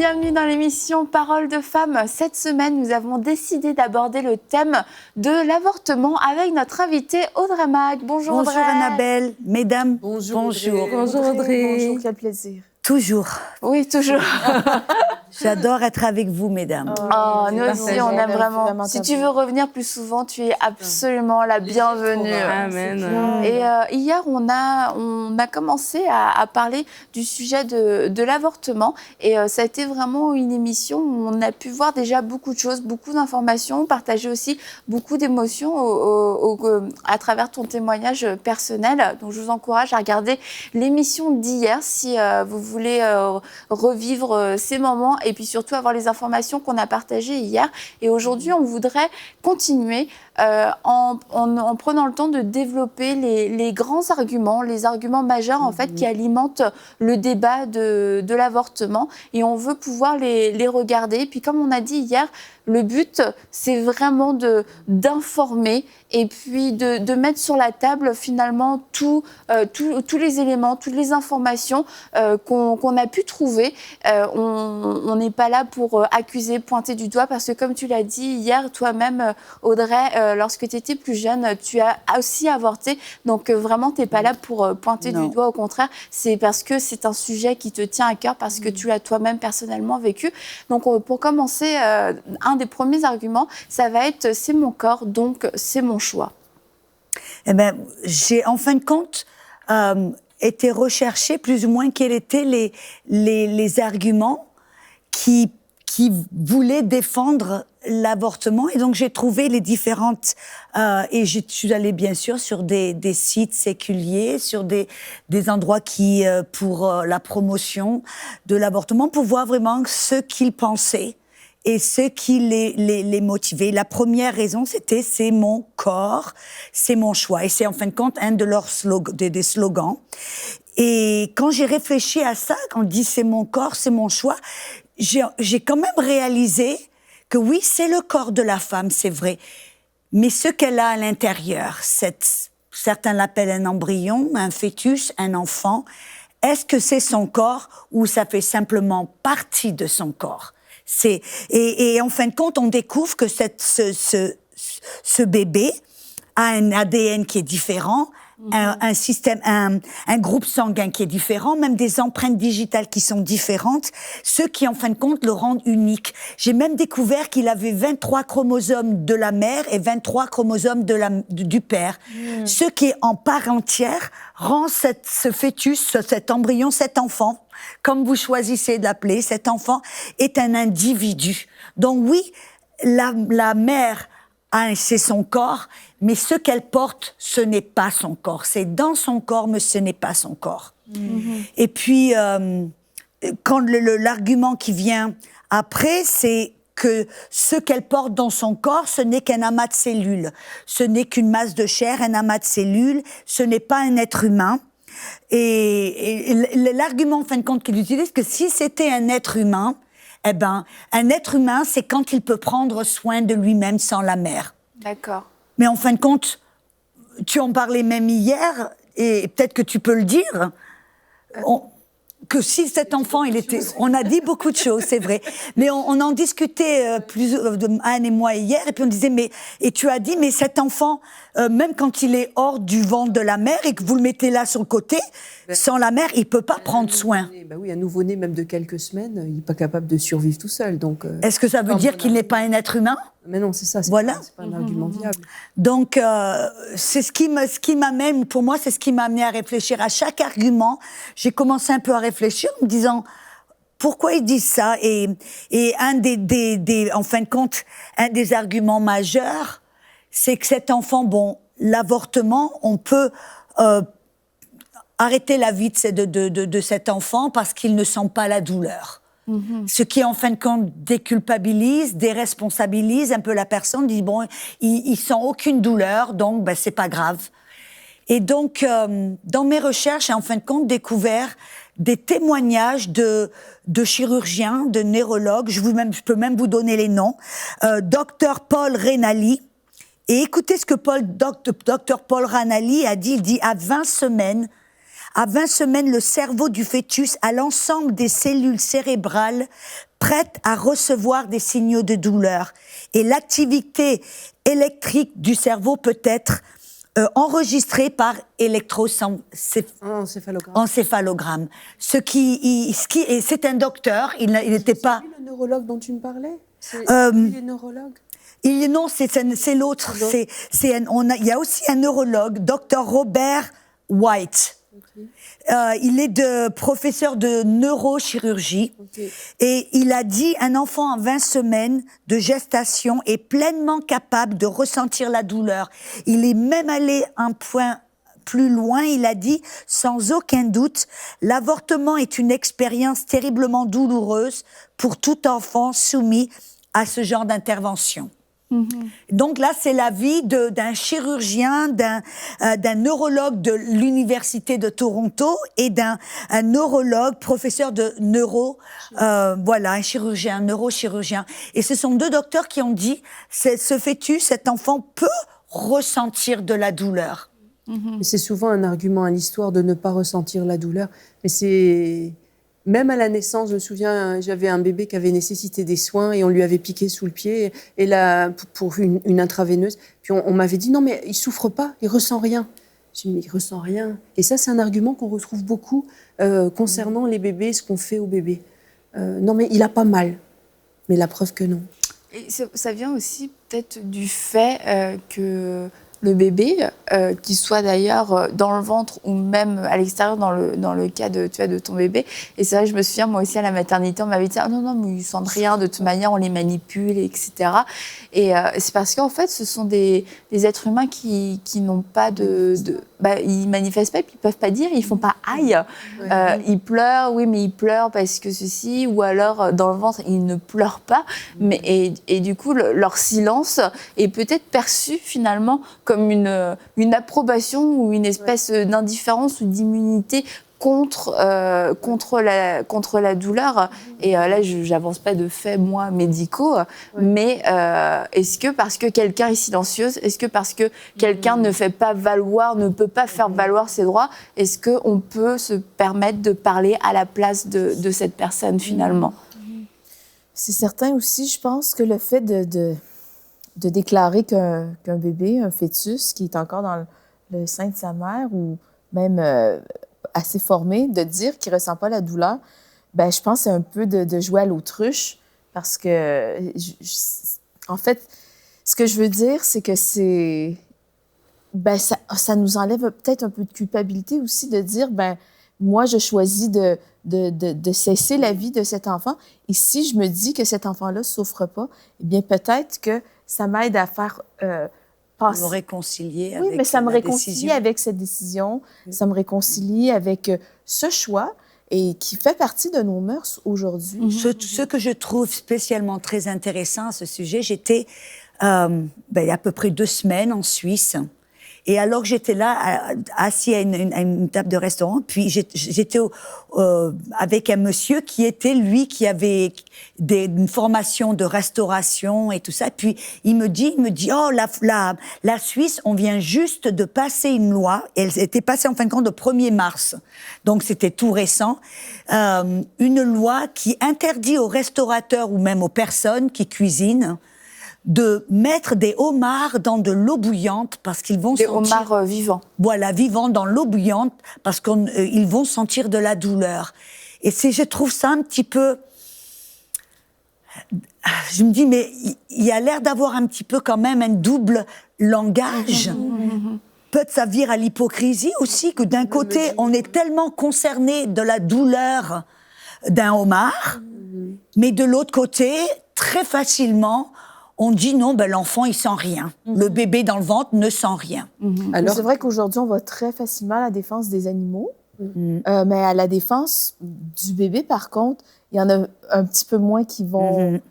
bienvenue dans l'émission Paroles de femmes. Cette semaine, nous avons décidé d'aborder le thème de l'avortement avec notre invitée Audrey Mac. Bonjour Audrey. Bonjour Annabelle, mesdames. Bonjour. Bonjour Audrey. Bonjour, quel plaisir. Toujours. Oui, toujours. J'adore être avec vous, mesdames. Nous aussi, on aime vraiment. Si tu veux revenir plus souvent, tu es absolument la bienvenue. Amen. Et hier, on a commencé à parler du sujet de l'avortement. Et ça a été vraiment une émission où on a pu voir déjà beaucoup de choses, beaucoup d'informations, partager aussi beaucoup d'émotions à travers ton témoignage personnel. Donc, je vous encourage à regarder l'émission d'hier si vous voulez revivre ces moments et puis surtout avoir les informations qu'on a partagées hier. Et aujourd'hui, on voudrait continuer en prenant le temps de développer les grands arguments, les arguments majeurs en fait qui alimentent le débat de l'avortement. Et on veut pouvoir les regarder. Et puis comme on a dit hier, le but, c'est vraiment d'informer et puis de mettre sur la table finalement tous les éléments, toutes les informations qu'on a pu trouver. On n'est pas là pour accuser, pointer du doigt, parce que comme tu l'as dit hier, toi-même, Audrey, lorsque tu étais plus jeune, tu as aussi avorté. Donc vraiment, tu n'es pas là pour pointer du doigt. Au contraire, c'est parce que c'est un sujet qui te tient à cœur, parce que tu l'as toi-même personnellement vécu. Donc pour commencer, un des premiers arguments, ça va être « c'est mon corps, donc c'est mon choix ». Eh bien, j'ai en fin de compte été rechercher plus ou moins quels étaient les arguments qui voulaient défendre l'avortement. Et donc, j'ai trouvé les différentes... et je suis allée, bien sûr, sur des sites séculiers, sur des endroits qui, pour la promotion de l'avortement, pour voir vraiment ce qu'ils pensaient et ce qui les motivait. La première raison, c'était « c'est mon corps, c'est mon choix ». Et c'est en fin de compte un de leurs des slogans. Et quand j'ai réfléchi à ça, quand on dit « c'est mon corps, c'est mon choix », j'ai quand même réalisé que oui, c'est le corps de la femme, c'est vrai. Mais ce qu'elle a à l'intérieur, certains l'appellent un embryon, un fœtus, un enfant, est-ce que c'est son corps ou ça fait simplement partie de son corps ? Et en fin de compte, on découvre que ce bébé a un ADN qui est différent, un système, un groupe sanguin qui est différent, même des empreintes digitales qui sont différentes, ce qui en fin de compte le rend unique. J'ai même découvert qu'il avait 23 chromosomes de la mère et 23 chromosomes du père. Ce qui, en part entière, rend ce fœtus, cet embryon, cet enfant, comme vous choisissez de l'appeler, cet enfant est un individu. Donc oui, la mère, c'est son corps, mais ce qu'elle porte, ce n'est pas son corps. C'est dans son corps, mais ce n'est pas son corps. Et puis, quand l'argument qui vient après, c'est que ce qu'elle porte dans son corps, ce n'est qu'un amas de cellules. Ce n'est qu'une masse de chair, un amas de cellules. Ce n'est pas un être humain. Et l'argument, en fin de compte, qu'il utilise, que si c'était un être humain, eh ben, un être humain, c'est quand il peut prendre soin de lui-même sans la mère. D'accord. Mais en fin de compte, tu en parlais même hier, et peut-être que tu peux le dire, que si cet enfant, il était... On a dit beaucoup de choses, c'est vrai. Mais on en discutait Anne et moi hier, et puis on disait, et tu as dit, mais cet enfant, même quand il est hors du ventre de la mère et que vous le mettez là sur le côté, sans la mère, il ne peut pas prendre soin. Oui, un nouveau-né, même de quelques semaines, il n'est pas capable de survivre tout seul. Donc, est-ce que ça veut dire qu'il n'est pas un être humain ? Mais non, c'est ça, c'est voilà. pas un argument viable. Donc, c'est ce qui m'amène, pour moi, c'est ce qui m'a amené à réfléchir à chaque argument. J'ai commencé un peu à réfléchir en me disant, pourquoi ils disent ça ? Et en fin de compte, un des arguments majeurs, c'est que cet enfant, l'avortement, on peut arrêter la vie de cet enfant parce qu'il ne sent pas la douleur. Ce qui, en fin de compte, déculpabilise, déresponsabilise un peu la personne, dit il sent aucune douleur, donc c'est pas grave. Et donc, dans mes recherches, j'ai en fin de compte découvert des témoignages de chirurgiens, de neurologues, je peux même vous donner les noms, Dr Paul Ranalli. Et écoutez ce que Dr Paul Ranalli a dit, il dit à 20 semaines, le cerveau du fœtus a l'ensemble des cellules cérébrales prête à recevoir des signaux de douleur. Et l'activité électrique du cerveau peut être enregistrée par encéphalogramme. Et c'est un docteur, il n'était pas... C'est le neurologue dont tu me parlais? Les neurologues? Non, c'est l'autre. Il y a aussi un neurologue, Dr Robert White. Okay. Il est professeur de neurochirurgie. Okay. Et il a dit un enfant en 20 semaines de gestation est pleinement capable de ressentir la douleur. Il est même allé un point plus loin, il a dit, sans aucun doute, l'avortement est une expérience terriblement douloureuse pour tout enfant soumis à ce genre d'intervention. Donc là, c'est l'avis d'un chirurgien, d'un neurologue de l'université de Toronto et d'un neurologue, professeur de voilà, un chirurgien, un neurochirurgien. Et ce sont deux docteurs qui ont dit, ce fœtus, cet enfant peut ressentir de la douleur. C'est souvent un argument à l'histoire de ne pas ressentir la douleur, mais c'est... Même à la naissance, je me souviens, j'avais un bébé qui avait nécessité des soins et on lui avait piqué sous le pied et là, pour une intraveineuse. Puis on m'avait dit, non mais il souffre pas, il ressent rien. J'ai dit, mais il ressent rien. Et ça, c'est un argument qu'on retrouve beaucoup concernant les bébés, ce qu'on fait aux bébés. Non mais il a pas mal. Mais la preuve que non. Et ça vient aussi peut-être du fait que le bébé, qu'il soit d'ailleurs dans le ventre ou même à l'extérieur dans le cas de ton bébé. Et c'est vrai, je me souviens, moi aussi à la maternité, on m'avait dit « Ah non, mais ils sentent rien, de toute manière, on les manipule, etc. » Et c'est parce qu'en fait, ce sont des êtres humains qui n'ont pas ils manifestent pas, puis ils peuvent pas dire, ils font pas « aïe ». Ils pleurent, oui, mais ils pleurent parce que ceci, ou alors dans le ventre, ils ne pleurent pas. Mais, et du coup, leur silence est peut-être perçu finalement comme une approbation ou une espèce d'indifférence ou d'immunité contre la douleur. Et là, je n'avance pas de faits, moi, médicaux, mais est-ce que parce que quelqu'un est silencieuse, est-ce que parce que quelqu'un ne peut pas faire valoir ses droits, est-ce qu'on peut se permettre de parler à la place de cette personne, finalement? C'est certain aussi, je pense, que le fait de déclarer qu'un bébé, un fœtus qui est encore dans le sein de sa mère ou même assez formé, de dire qu'il ne ressent pas la douleur, ben, je pense que c'est un peu de jouer à l'autruche parce que, en fait, ce que je veux dire, c'est que ça nous enlève peut-être un peu de culpabilité aussi de dire, ben, moi, je choisis de cesser la vie de cet enfant. Et si je me dis que cet enfant-là ne souffre pas, eh bien, peut-être que ça m'aide à faire passer... Me réconcilier avec Oui, mais ça me réconcilie avec cette décision, ça me réconcilie avec ce choix et qui fait partie de nos mœurs aujourd'hui. Ce que je trouve spécialement très intéressant à ce sujet, j'étais il y a à peu près 2 semaines en Suisse. Et alors que j'étais là, assis à une table de restaurant, puis j'étais avec un monsieur qui avait une formation de restauration et tout ça. Puis il me dit, oh, la Suisse, on vient juste de passer une loi. Elle était passée en fin de compte le 1er mars. Donc c'était tout récent. Une loi qui interdit aux restaurateurs ou même aux personnes qui cuisinent de mettre des homards dans de l'eau bouillante parce qu'ils vont sentir... Des homards vivants. Voilà, vivants dans l'eau bouillante parce qu'ils vont sentir de la douleur. Et je trouve ça un petit peu... Je me dis, mais il y a l'air d'avoir un petit peu quand même un double langage. Peut-être ça vire à l'hypocrisie aussi, que d'un côté, on est tellement concerné de la douleur d'un homard, mais de l'autre côté, très facilement... On dit non, l'enfant, il sent rien. Le bébé dans le ventre ne sent rien. Alors, c'est vrai qu'aujourd'hui, on va très facilement à la défense des animaux, mais à la défense du bébé, par contre, il y en a un petit peu moins qui vont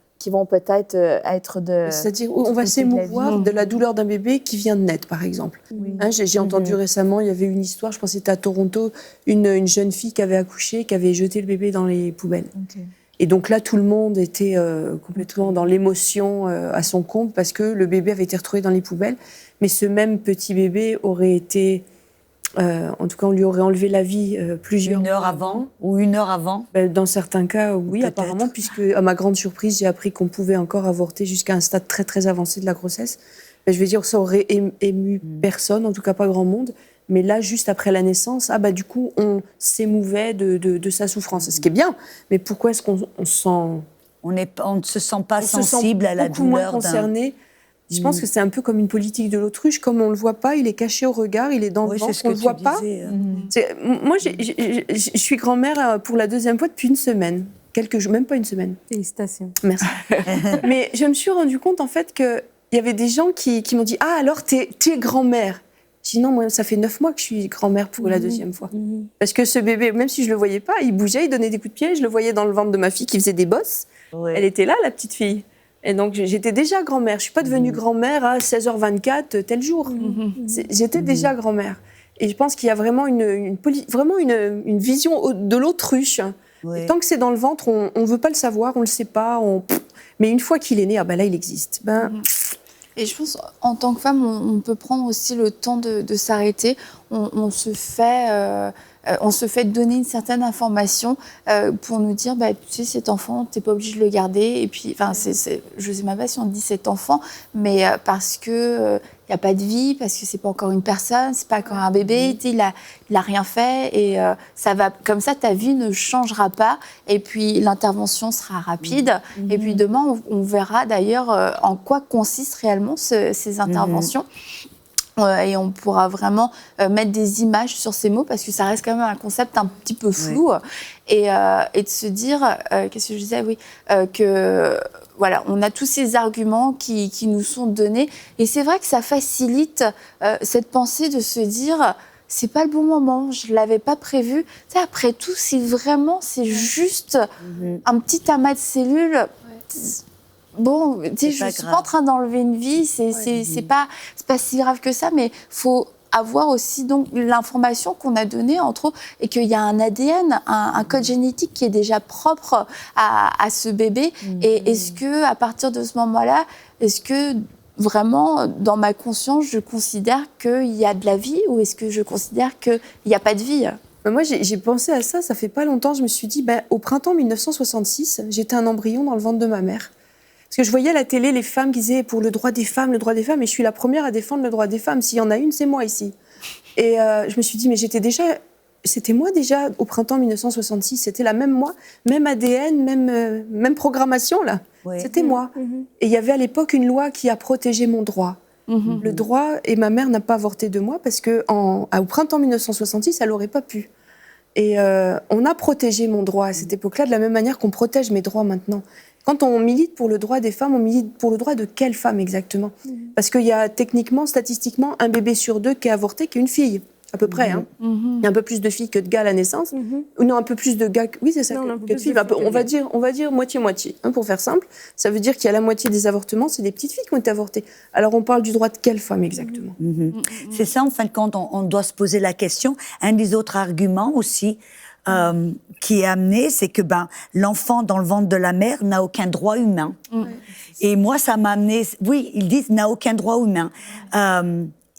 peut-être être de... C'est-à-dire, on va s'émouvoir de la douleur d'un bébé qui vient de naître, par exemple. Hein, j'ai entendu récemment, il y avait une histoire, je pense que c'était à Toronto, une jeune fille qui avait accouché, qui avait jeté le bébé dans les poubelles. Et donc là, tout le monde était complètement dans l'émotion à son comble parce que le bébé avait été retrouvé dans les poubelles. Mais ce même petit bébé aurait été En tout cas, on lui aurait enlevé la vie plusieurs Une heure mois avant ou une heure avant. Dans certains cas, oui, Peut-être. apparemment, puisque à ma grande surprise, j'ai appris qu'on pouvait encore avorter jusqu'à un stade très très avancé de la grossesse. Je vais dire, ça aurait ému personne, en tout cas pas grand monde. Mais là, juste après la naissance, du coup, on s'émouvait de sa souffrance. Ce qui est bien, mais pourquoi est-ce qu'on sent... On ne se sent pas on se sensible sent à la beaucoup moins douleur concerné. Je pense que c'est un peu comme une politique de l'autruche. Comme on ne le voit pas, il est caché au regard, il est dans le ventre, on ne le voit pas. Moi, je suis grand-mère pour la 2e fois depuis une semaine. Quelques jours, même pas une semaine. Félicitations. Merci. Mais je me suis rendu compte, en fait, qu'il y avait des gens qui m'ont dit « Ah, alors, t'es grand-mère ». Je dis « Non, moi, ça fait 9 mois que je suis grand-mère pour la 2e fois. Parce que ce bébé, même si je le voyais pas, il bougeait, il donnait des coups de pied. Je le voyais dans le ventre de ma fille qui faisait des bosses. Elle était là, la petite fille. Et donc, j'étais déjà grand-mère. Je ne suis pas devenue grand-mère à 16h24 tel jour. J'étais déjà grand-mère. Et je pense qu'il y a vraiment une vision de l'autruche. Et tant que c'est dans le ventre, on ne veut pas le savoir, on ne le sait pas. Mais une fois qu'il est né, là, il existe. Et je pense, en tant que femme, on peut prendre aussi le temps de s'arrêter. On se fait donner une certaine information pour nous dire, tu sais, cet enfant, t'es pas obligé de le garder. Et puis, je sais même pas si on dit cet enfant, mais parce que il y a pas de vie, parce que c'est pas encore une personne, c'est pas encore un bébé, tu sais, il a rien fait, et ça va comme ça, ta vie ne changera pas. Et puis l'intervention sera rapide. Et puis demain, on verra d'ailleurs en quoi consistent réellement ces interventions. Et on pourra vraiment mettre des images sur ces mots, parce que ça reste quand même un concept un petit peu flou. Et de se dire, qu'est-ce que je disais, que voilà, on a tous ces arguments qui nous sont donnés. Et c'est vrai que ça facilite cette pensée de se dire, c'est pas le bon moment, je l'avais pas prévu. Tu sais, après tout, si vraiment c'est juste un petit amas de cellules... Bon, tu sais, je ne suis pas en train d'enlever une vie, c'est pas si grave que ça, mais il faut avoir aussi donc l'information qu'on a donnée, entre autres, et qu'il y a un ADN, un code génétique qui est déjà propre à ce bébé. Et est-ce que, à partir de ce moment-là, est-ce que vraiment, dans ma conscience, je considère qu'il y a de la vie, ou est-ce que je considère qu'il n'y a pas de vie ? Moi, j'ai pensé à ça fait pas longtemps. Je me suis dit, au printemps 1966, j'étais un embryon dans le ventre de ma mère. Parce que je voyais à la télé les femmes qui disaient pour le droit des femmes, et je suis la première à défendre le droit des femmes. S'il y en a une, c'est moi ici. Et je me suis dit, mais c'était moi déjà au printemps 1966, c'était la même moi, même ADN, même programmation là. C'était moi. Et il y avait à l'époque une loi qui a protégé mon droit. Le droit, et ma mère n'a pas avorté de moi parce que au printemps 1966, elle n'aurait pas pu. Et on a protégé mon droit à cette époque-là de la même manière qu'on protège mes droits maintenant. Quand on milite pour le droit des femmes, on milite pour le droit de quelle femme exactement ? Parce qu'il y a techniquement, statistiquement, un bébé sur 2 qui est avorté, qui est une fille, à peu près. Il y a un peu plus de filles que de gars à la naissance. Ou non, un peu plus de gars, oui c'est ça, que de filles. On va dire moitié-moitié, pour faire simple. Ça veut dire qu'il y a la moitié des avortements, c'est des petites filles qui ont été avortées. Alors on parle du droit de quelle femme exactement ? C'est ça, en fin de compte, on doit se poser la question. Un des autres arguments aussi, qui est amené, c'est que l'enfant dans le ventre de la mère n'a aucun droit humain. Et moi, ça m'a amené... Oui, ils disent n'a aucun droit humain.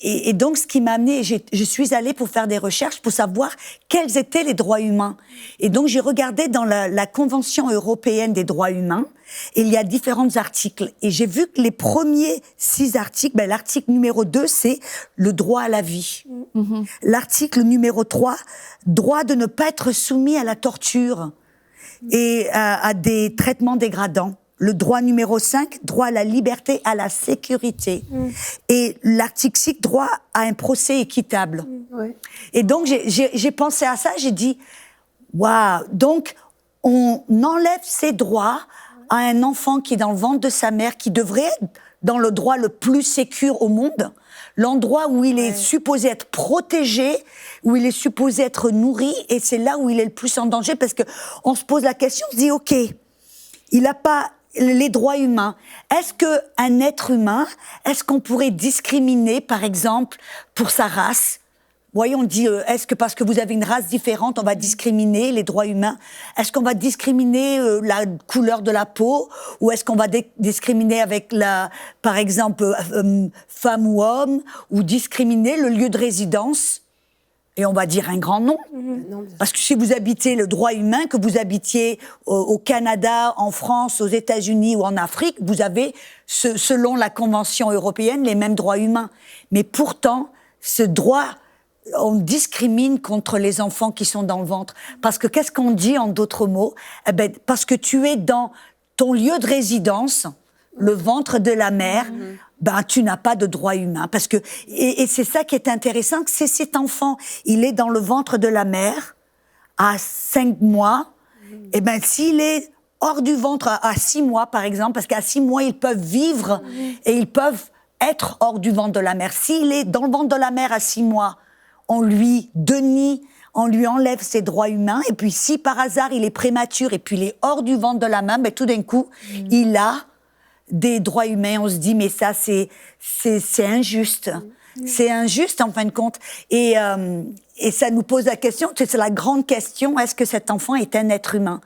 Et donc, ce qui m'a amené... Je suis allée pour faire des recherches pour savoir quels étaient les droits humains. Et donc, j'ai regardé dans la Convention européenne des droits humains, et il y a différents articles. Et j'ai vu que les premiers 6 articles, l'article numéro 2, c'est le droit à la vie. L'article numéro 3, droit de ne pas être soumis à la torture et à des traitements dégradants. Le droit numéro 5, droit à la liberté, à la sécurité. Et l'article 6, droit à un procès équitable. Et donc, j'ai pensé à ça, j'ai dit, waouh, donc on enlève ces droits à un enfant qui est dans le ventre de sa mère, qui devrait être dans le droit le plus sécure au monde, l'endroit où il est supposé être protégé, où il est supposé être nourri, et c'est là où il est le plus en danger, parce que on se pose la question, on se dit, ok, il n'a pas les droits humains. Est-ce qu'un être humain, est-ce qu'on pourrait discriminer, par exemple, pour sa race ? Voyons, on dit, est-ce que parce que vous avez une race différente, on va discriminer les droits humains ? Est-ce qu'on va discriminer la couleur de la peau ? Ou est-ce qu'on va discriminer avec par exemple, femme ou homme ? Ou discriminer le lieu de résidence ? Et on va dire un grand non. Parce que si vous habitez le droit humain, que vous habitiez au Canada, en France, aux États-Unis ou en Afrique, vous avez, selon la Convention européenne, les mêmes droits humains. Mais pourtant, ce droit, on discrimine contre les enfants qui sont dans le ventre. Parce que qu'est-ce qu'on dit en d'autres mots? Eh ben, parce que tu es dans ton lieu de résidence, le ventre de la mère, ben, tu n'as pas de droit humain. Parce que, et c'est ça qui est intéressant, que c'est cet enfant, il est dans le ventre de la mère à 5 mois, et ben, s'il est hors du ventre à 6 mois, par exemple, parce qu'à 6 mois, ils peuvent vivre et ils peuvent être hors du ventre de la mère. S'il est dans le ventre de la mère à 6 mois, on lui dénie, on lui enlève ses droits humains, et puis si par hasard il est prématuré et puis il est hors du ventre de la main, ben, tout d'un coup, il a des droits humains. On se dit, mais ça, c'est injuste. C'est injuste, en fin de compte. Et ça nous pose la question, c'est la grande question, est-ce que cet enfant est un être humain?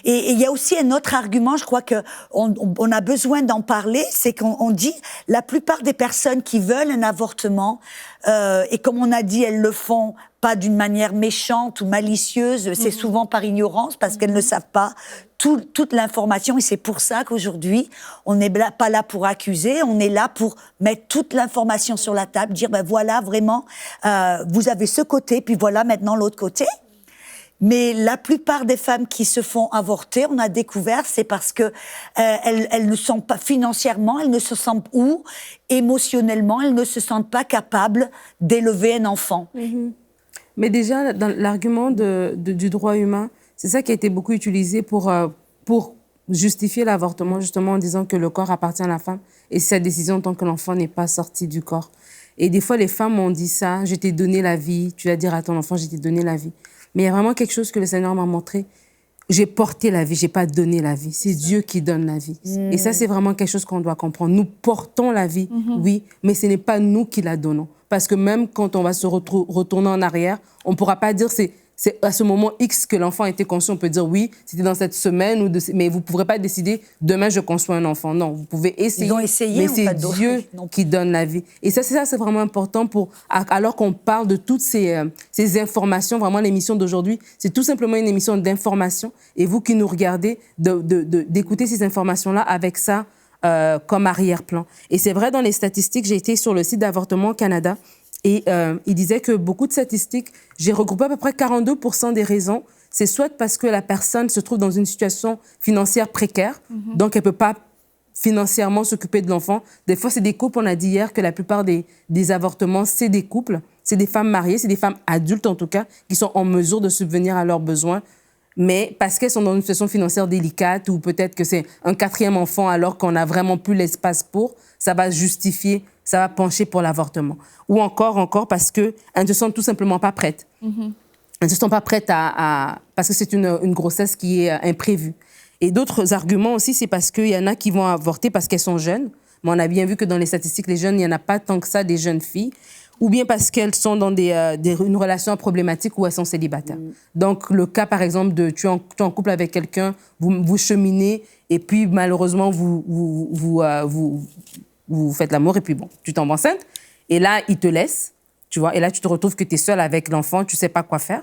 Et il y a aussi un autre argument, je crois qu'on a besoin d'en parler, c'est qu'on dit, la plupart des personnes qui veulent un avortement, et comme on a dit, elles le font pas d'une manière méchante ou malicieuse, c'est souvent par ignorance, parce qu'elles ne savent pas toute l'information, et c'est pour ça qu'aujourd'hui, on n'est pas là pour accuser, on est là pour mettre toute l'information sur la table, dire, ben voilà, vraiment, vous avez ce côté, puis voilà maintenant l'autre côté. Mais la plupart des femmes qui se font avorter, on a découvert, c'est parce que elles ne sont pas financièrement, elles ne se sentent ou émotionnellement, elles ne se sentent pas capables d'élever un enfant. Mais déjà, dans l'argument du droit humain, c'est ça qui a été beaucoup utilisé pour justifier l'avortement, justement en disant que le corps appartient à la femme et c'est sa décision tant que l'enfant n'est pas sorti du corps. Et des fois, les femmes ont dit ça, je t'ai donné la vie, tu vas dire à ton enfant, je t'ai donné la vie. Mais il y a vraiment quelque chose que le Seigneur m'a montré. J'ai porté la vie, j'ai pas donné la vie. C'est Dieu qui donne la vie. Et ça, c'est vraiment quelque chose qu'on doit comprendre. Nous portons la vie, oui, mais ce n'est pas nous qui la donnons. Parce que même quand on va se retourner en arrière, on pourra pas dire c'est à ce moment X que l'enfant a été conçu. On peut dire oui, c'était dans cette semaine, mais vous ne pourrez pas décider demain je conçois un enfant. Non, vous pouvez essayer. Ils ont essayé, mais c'est Dieu qui donne la vie. Et ça, c'est vraiment important alors qu'on parle de toutes ces informations. Vraiment, l'émission d'aujourd'hui, c'est tout simplement une émission d'information. Et vous qui nous regardez, d'écouter ces informations-là avec ça comme arrière-plan. Et c'est vrai, dans les statistiques, j'ai été sur le site d'Avortement Canada. Et il disait que beaucoup de statistiques, j'ai regroupé à peu près 42% des raisons. C'est soit parce que la personne se trouve dans une situation financière précaire, donc elle ne peut pas financièrement s'occuper de l'enfant. Des fois, c'est des couples, on a dit hier que la plupart des avortements, c'est des couples, c'est des femmes mariées, c'est des femmes adultes en tout cas, qui sont en mesure de subvenir à leurs besoins. Mais parce qu'elles sont dans une situation financière délicate ou peut-être que c'est un 4e enfant alors qu'on n'a vraiment plus l'espace pour, ça va justifier, ça va pencher pour l'avortement. Ou encore parce qu'elles ne se sentent tout simplement pas prêtes. Elles ne se sentent pas prêtes parce que c'est une grossesse qui est imprévue. Et d'autres arguments aussi, c'est parce qu'il y en a qui vont avorter parce qu'elles sont jeunes. Mais on a bien vu que dans les statistiques, les jeunes, il n'y en a pas tant que ça des jeunes filles. Ou bien parce qu'elles sont dans une relation problématique où elles sont célibataires. Donc, le cas, par exemple, tu es en couple avec quelqu'un, vous cheminez, et puis, malheureusement, vous faites l'amour, et puis bon, tu tombes enceinte. Et là, il te laisse, tu vois, et là, tu te retrouves que tu es seule avec l'enfant, tu ne sais pas quoi faire.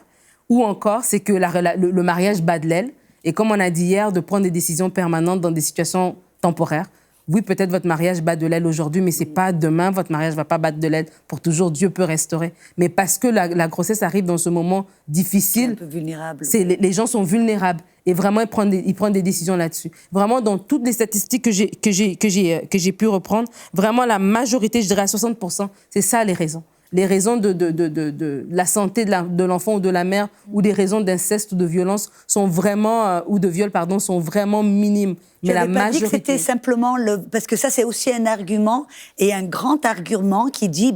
Ou encore, c'est que le mariage bat de l'aile, et comme on a dit hier, de prendre des décisions permanentes dans des situations temporaires. Oui, peut-être votre mariage bat de l'aile aujourd'hui, mais c'est pas demain, votre mariage va pas battre de l'aile pour toujours. Dieu peut restaurer. Mais parce que la grossesse arrive dans ce moment difficile, un peu vulnérable. Les gens sont vulnérables. Et vraiment, ils prennent des décisions là-dessus. Vraiment, dans toutes les statistiques que j'ai pu reprendre, vraiment la majorité, je dirais à 60%, c'est ça les raisons. Les raisons de la santé de l'enfant ou de la mère ou des raisons d'inceste ou de violence sont vraiment, ou de viol, pardon, sont vraiment minimes. Mais la majorité... dit que c'était simplement parce que ça, c'est aussi un argument et un grand argument qui dit,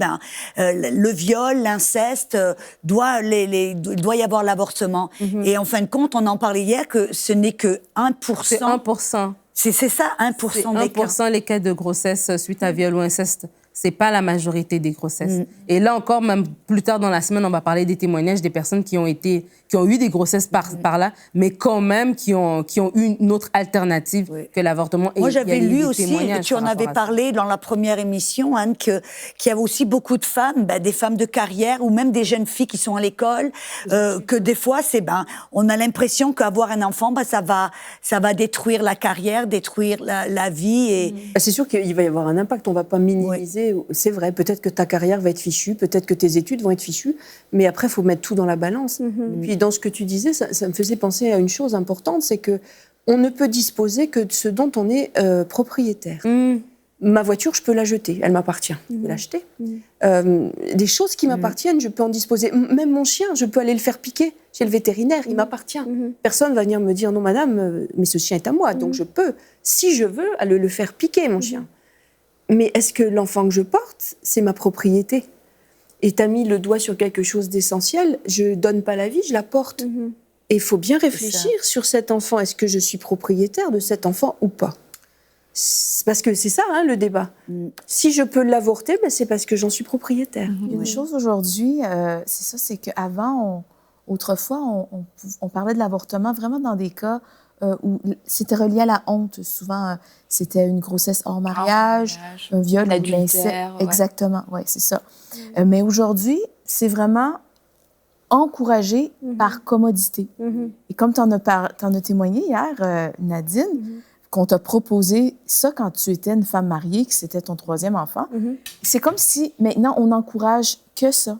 le viol, l'inceste, doit y avoir l'avortement. Et en fin de compte, on en parlait hier que ce n'est que 1%. C'est 1%. C'est ça, 1% des cas. 1% les cas de grossesse suite à viol ou inceste. c'est pas la majorité des grossesses. Et là encore, même plus tard dans la semaine, on va parler des témoignages des personnes qui ont eu des grossesses par là, mais quand même qui ont eu une autre alternative que l'avortement. Moi, j'avais lu aussi, tu en avais parlé dans la première émission, Anne, qu'il y avait aussi beaucoup de femmes, des femmes de carrière ou même des jeunes filles qui sont à l'école, que des fois, on a l'impression qu'avoir un enfant, ça va détruire la carrière, détruire la vie. Et... C'est sûr qu'il va y avoir un impact, on ne va pas minimiser. Oui. C'est vrai, peut-être que ta carrière va être fichue, peut-être que tes études vont être fichues, mais après, il faut mettre tout dans la balance. Et puis, dans ce que tu disais, ça me faisait penser à une chose importante, c'est qu'on ne peut disposer que de ce dont on est propriétaire. Ma voiture, je peux la jeter, elle m'appartient. Je peux l'acheter. Des choses qui m'appartiennent, je peux en disposer. Même mon chien, je peux aller le faire piquer chez le vétérinaire, il m'appartient. Personne va venir me dire, non madame, mais ce chien est à moi, donc je peux, si je veux, aller le faire piquer, mon chien. Mais est-ce que l'enfant que je porte, c'est ma propriété ? Et tu as mis le doigt sur quelque chose d'essentiel, je ne donne pas la vie, je la porte. Et il faut bien réfléchir sur cet enfant. Est-ce que je suis propriétaire de cet enfant ou pas ? Parce que c'est ça, le débat. Si je peux l'avorter, c'est parce que j'en suis propriétaire. Une chose aujourd'hui, c'est qu'avant, autrefois, on parlait de l'avortement vraiment dans des cas où c'était relié à la honte. Souvent, c'était une grossesse hors mariage, un viol, un adultère. Exactement, oui, c'est ça. Mais aujourd'hui, c'est vraiment encouragé par commodité. Et comme tu en as témoigné hier, Nadine, qu'on t'a proposé ça quand tu étais une femme mariée, que c'était ton 3e enfant, c'est comme si maintenant on n'encourage que ça.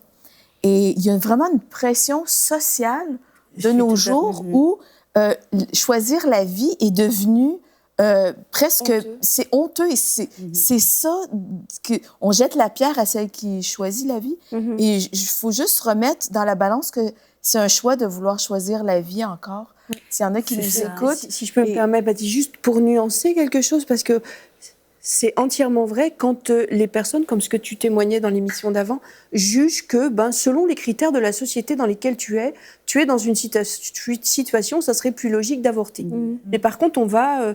Et il y a vraiment une pression sociale de nos jours où choisir la vie est devenu presque... Honteux. C'est honteux et c'est ça qu'on jette la pierre à celle qui choisit la vie. Et il faut juste remettre dans la balance que c'est un choix de vouloir choisir la vie encore. S'il y en a qui nous écoutent... Si je peux me permettre, Baptiste, juste pour nuancer quelque chose, parce que c'est entièrement vrai quand les personnes, comme ce que tu témoignais dans l'émission d'avant, jugent que, selon les critères de la société dans lesquels tu es dans une situation, ça serait plus logique d'avorter. Mais par contre, on va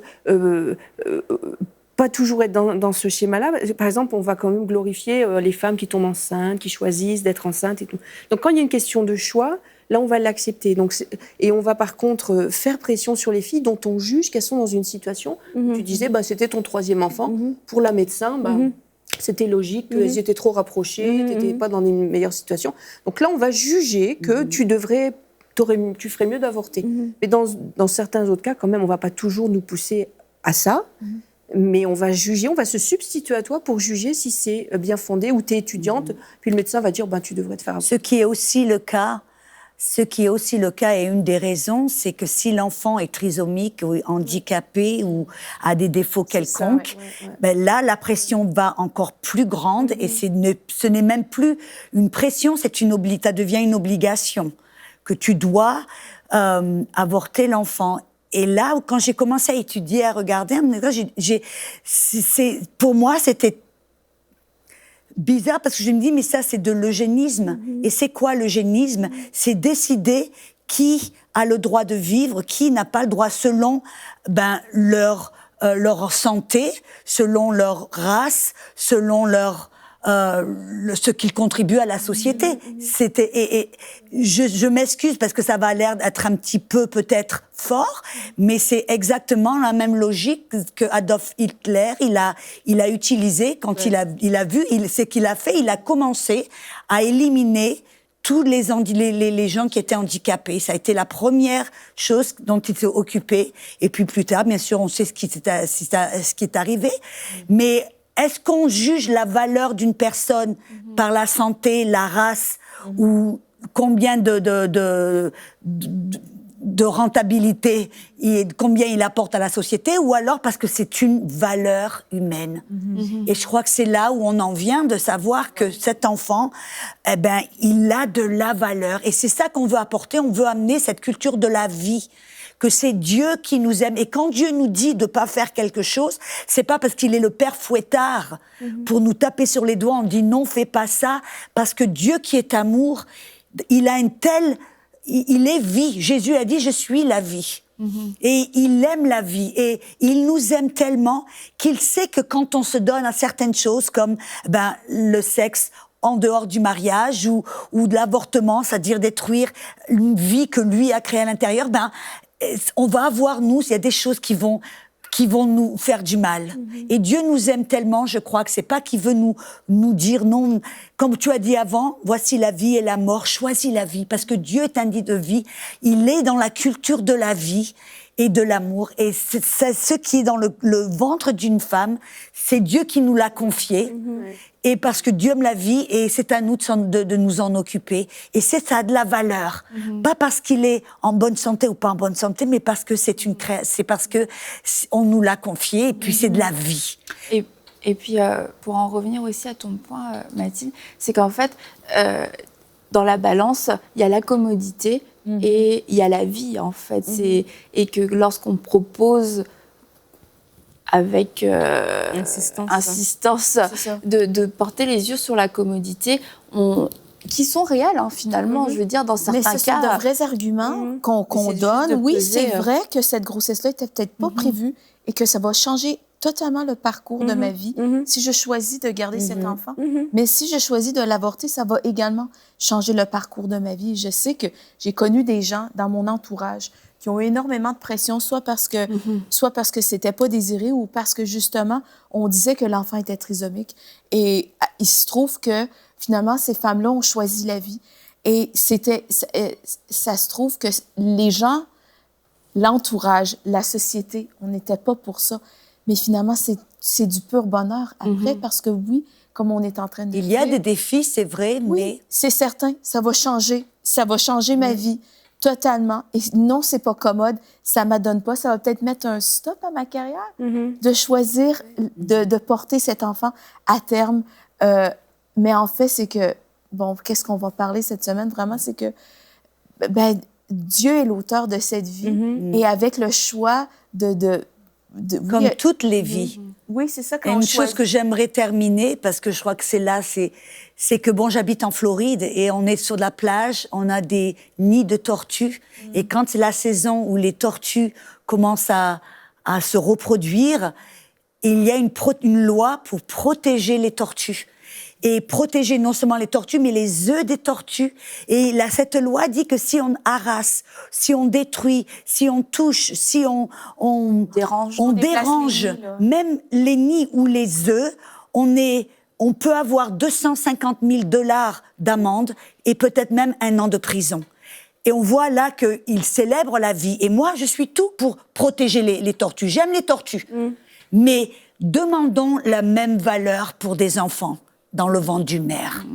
pas toujours être dans ce schéma-là. Par exemple, on va quand même glorifier les femmes qui tombent enceintes, qui choisissent d'être enceintes et tout. Donc, quand il y a une question de choix, là, on va l'accepter. Et on va par contre faire pression sur les filles dont on juge qu'elles sont dans une situation. Tu disais, c'était ton 3e enfant. Pour la médecin, c'était logique, qu'elles étaient trop rapprochées, tu n'étais pas dans une meilleure situation. Donc là, on va juger que tu ferais mieux d'avorter. Mais dans certains autres cas, quand même, on ne va pas toujours nous pousser à ça. Mais on va juger, on va se substituer à toi pour juger si c'est bien fondé ou tu es étudiante. Puis le médecin va dire, tu devrais te faire avorter. Ce qui est aussi le cas et une des raisons, c'est que si l'enfant est trisomique ou handicapé ou a des défauts quelconques, là, la pression va encore plus grande et ce n'est même plus une pression, ça devient une obligation que tu dois avorter l'enfant. Et là, quand j'ai commencé à étudier, à regarder, pour moi, c'était bizarre parce que je me dis, mais ça, c'est de l'eugénisme. Et c'est quoi l'eugénisme ? C'est décider qui a le droit de vivre, qui n'a pas le droit selon leur santé, selon leur race, selon ce qu'ils contribuent à la société. Et je m'excuse parce que ça va l'air d'être un petit peu peut-être fort, mais c'est exactement la même logique que Adolf Hitler il a utilisé quand il a vu, ce qu'il a fait, il a commencé à éliminer tous les gens qui étaient handicapés. Ça a été la première chose dont il s'est occupé. Et puis plus tard, bien sûr, on sait ce qui est arrivé. Mais est-ce qu'on juge la valeur d'une personne par la santé, la race ou combien de rentabilité et combien il apporte à la société, ou alors parce que c'est une valeur humaine. Et je crois que c'est là où on en vient de savoir que cet enfant, il a de la valeur. Et c'est ça qu'on veut apporter, on veut amener cette culture de la vie, que c'est Dieu qui nous aime. Et quand Dieu nous dit de pas faire quelque chose, c'est pas parce qu'il est le Père fouettard pour nous taper sur les doigts, on dit non, fais pas ça, parce que Dieu qui est amour, il a il est vie. Jésus a dit, je suis la vie. Et il aime la vie et il nous aime tellement qu'il sait que quand on se donne à certaines choses comme le sexe en dehors du mariage ou de l'avortement, c'est-à-dire détruire une vie que lui a créée à l'intérieur, on va avoir, nous, il y a des choses qui vont nous faire du mal. Et Dieu nous aime tellement, je crois que c'est pas qu'il veut nous dire non. Comme tu as dit avant, voici la vie et la mort, choisis la vie. Parce que Dieu est un Dieu de vie. Il est dans la culture de la vie et de l'amour. Et c'est ce qui est dans le ventre d'une femme, c'est Dieu qui nous l'a confié. Et parce que Dieu aime la vie et c'est à nous de nous en occuper. Et ça a de la valeur. Pas parce qu'il est en bonne santé ou pas en bonne santé, mais parce que c'est parce que on nous l'a confié et puis c'est de la vie. Et puis, pour en revenir aussi à ton point, Mathilde, c'est qu'en fait, dans la balance, il y a la commodité et il y a la vie, en fait. Et que lorsqu'on propose avec insistance de porter les yeux sur la commodité, qui sont réels, finalement, je veux dire, dans certains cas. Mais ce sont de vrais arguments qu'on donne. Oui, c'est vrai que cette grossesse-là n'était peut-être pas prévue et que ça va changer totalement le parcours de ma vie si je choisis de garder cet enfant. Mais si je choisis de l'avorter, ça va également changer le parcours de ma vie. Je sais que j'ai connu des gens dans mon entourage qui ont eu énormément de pression, soit parce que c'était pas désiré ou parce que, justement, on disait que l'enfant était trisomique. Et il se trouve que, finalement, ces femmes-là ont choisi la vie. Et ça se trouve que les gens, l'entourage, la société, on n'était pas pour ça. Mais finalement, c'est du pur bonheur après, parce que oui, comme on est en train de dire... Il y a des défis, c'est vrai, oui, mais... c'est certain, ça va changer ma vie totalement. Et non, c'est pas commode, ça m'adonne pas, ça va peut-être mettre un stop à ma carrière, de choisir de porter cet enfant à terme. Mais en fait, c'est que, qu'est-ce qu'on va parler cette semaine, vraiment, c'est que, Dieu est l'auteur de cette vie. Et avec le choix comme toutes les vies. Oui, c'est ça. Et une chose que j'aimerais terminer, parce que je crois que c'est que j'habite en Floride et on est sur la plage, on a des nids de tortues. Et quand c'est la saison où les tortues commencent à se reproduire, il y a une loi pour protéger les tortues. Et protéger non seulement les tortues, mais les œufs des tortues. Et cette loi dit que si on harasse, si on détruit, si on touche, si on dérange même les nids ou les œufs, on peut avoir 250 000 $ d'amende et peut-être même 1 an de prison. Et on voit là qu'il célèbre la vie. Et moi, je suis tout pour protéger les tortues. J'aime les tortues. Mais demandons la même valeur pour des enfants dans le ventre d'une mère.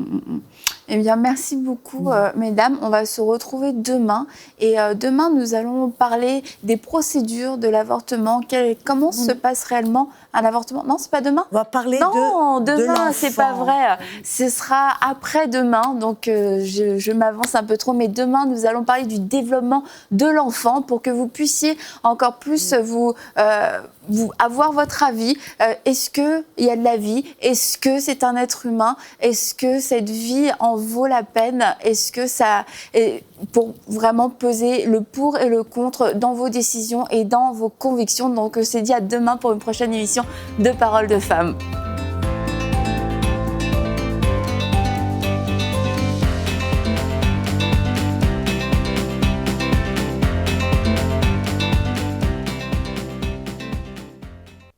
Eh bien, merci beaucoup, mesdames. On va se retrouver demain. Et demain, nous allons parler des procédures de l'avortement. Comment se passe réellement un avortement? Non, c'est pas demain? On va parler demain, c'est pas vrai. Ce sera après-demain. Donc, je m'avance un peu trop. Mais demain, nous allons parler du développement de l'enfant pour que vous puissiez encore plus avoir votre avis. Est-ce qu'il y a de la vie? Est-ce que c'est un être humain? Est-ce que cette vie en vaut la peine? Est-ce que ça... pour vraiment peser le pour et le contre dans vos décisions et dans vos convictions. Donc, c'est dit à demain pour une prochaine émission de Paroles de Femmes.